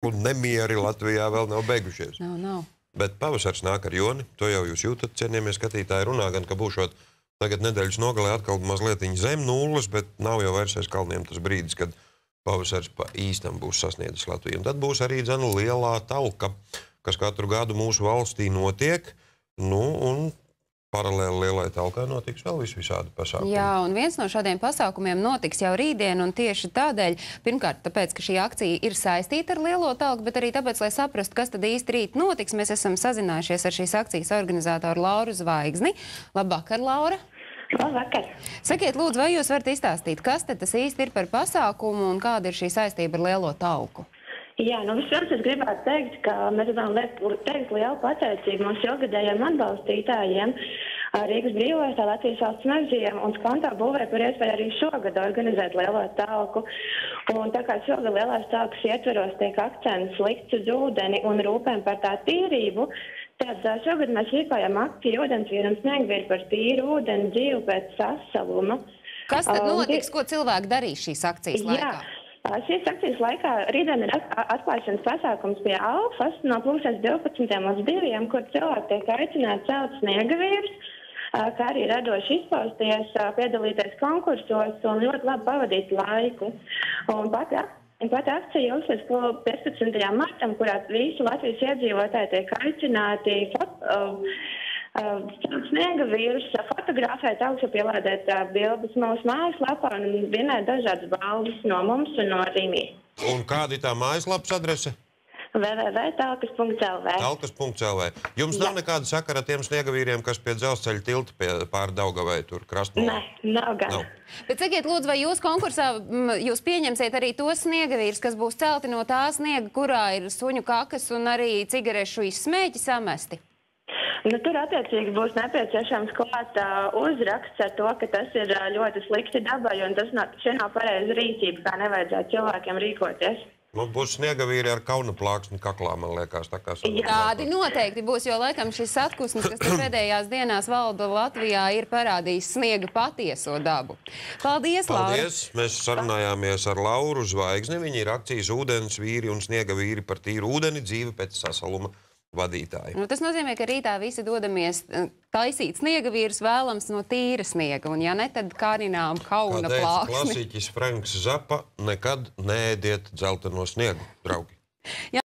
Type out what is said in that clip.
Un nemieri Latvijā vēl nav beigušies. Nav. Bet pavasars nāk ar joni, to jau jūs jūtat, cienījamie skatītāji, runā gan, ka būšot tagad nedēļas nogalē atkal mazliet zem nulles, bet nav jau vairs aiz kalniem tas brīdis, kad pavasars pa īstam būs sasniedzis Latviju. Un tad būs arī dzena lielā talka, kas katru gadu mūsu valstī notiek, un paralēli lielai talkai notiks vēl visādi pasākumi. Jā, un viens no šādiem pasākumiem notiks jau rītdien, un tieši tādēļ, pirmkārt, tāpēc, ka šī akcija ir saistīta ar lielo talku, bet arī tāpēc, lai saprastu, kas tad īsti rīt notiks, mēs esam sazinājušies ar šīs akcijas organizātoru Lauru Zvaigzni. Labvakar, Laura! Labvakar! Sakiet, lūdzu, vai jūs varat izstāstīt, kas tad tas īsti ir par pasākumu un kāda ir šī saistība ar lielo talku? Jā, vispirms es gribētu teikt, ka mēs gribam teikt lielu pateicību mūsu ilgadējiem atbalstītājiem, Rīgas Brīvostā, Latvijas Valsts mežiem un Skonto būvē par iespēju arī šogad organizēt lielo talku. Un tā kā šogad lielās talkas ietveros tiek akcents likts uz ūdeni un rūpēm par tā tīrību, tad šogad mēs rīkojam akciju ūdensvīru un sniegvīru par tīru ūdeni dzīvu pēc sasaluma. Kas tad notiks, ko cilvēki darīs šīs akcijas laikā? Jā. Šīs akcijas laikā rītdien ir atklāšanas pasākums pie Alfas no 12. līdz 2, kur cilvēki tiek aicināti celt sniegavīrus, kā arī radoši izpausties, piedalīties konkursos un ļoti labi pavadīt laiku. Un pati akcija uzsāks 15. martam, kurā visi Latvijas iedzīvotāji tiek aicināti sniegavīrus fotografēt, augšupielādēt bildes mūsu mājaslapā un vinēt dažādas balvas no mums un no Rīmī. Un kāda ir tā mājaslapas adrese? www.talkas.lv. Talkas.lv. Jums nav nekāda sakara ar tiem sniegavīriem, kas pie dzelzceļa tilta pār Daugavai tur krastmalā? Nē, nav gan. Bet sakiet, lūdzu, vai jūs konkursā jūs pieņemsiet arī tos sniegavīrus, kas būs celti no tā sniega, kurā ir suņu kakas un arī cigarešu izsmēķi samesti? Tur attiecīgi būs nepieciešams klāt uzraksts ar to, ka tas ir ļoti slikti dabai un tas nav pareiza rīcība, kā nevajadzētu cilvēkiem rīkoties. Būs sniegavīri ar kaunaplāksni kaklā, man liekas, tā kā sanāk. Tādi noteikti būs, jo laikam šis atkusnis, kas pēdējās dienās valda Latvijā, ir parādījis sniega patieso dabu. Paldies, Laura! Paldies! Mēs sarunājāmies ar Lauru Zvaigzni. Viņa ir akcijas ūdens vīri un sniegavīri par tīru ūdeni dzīve pēc sasaluma vadītāji. Tas nozīmē, ka rītā visi dodamies taisīt sniegavīrus vēlams no tīra sniega, un ja ne, tad kārinām kauna plāksni. Kā teica klasiķis Franks Zappa, nekad neēdiet dzelteno sniegu, draugi.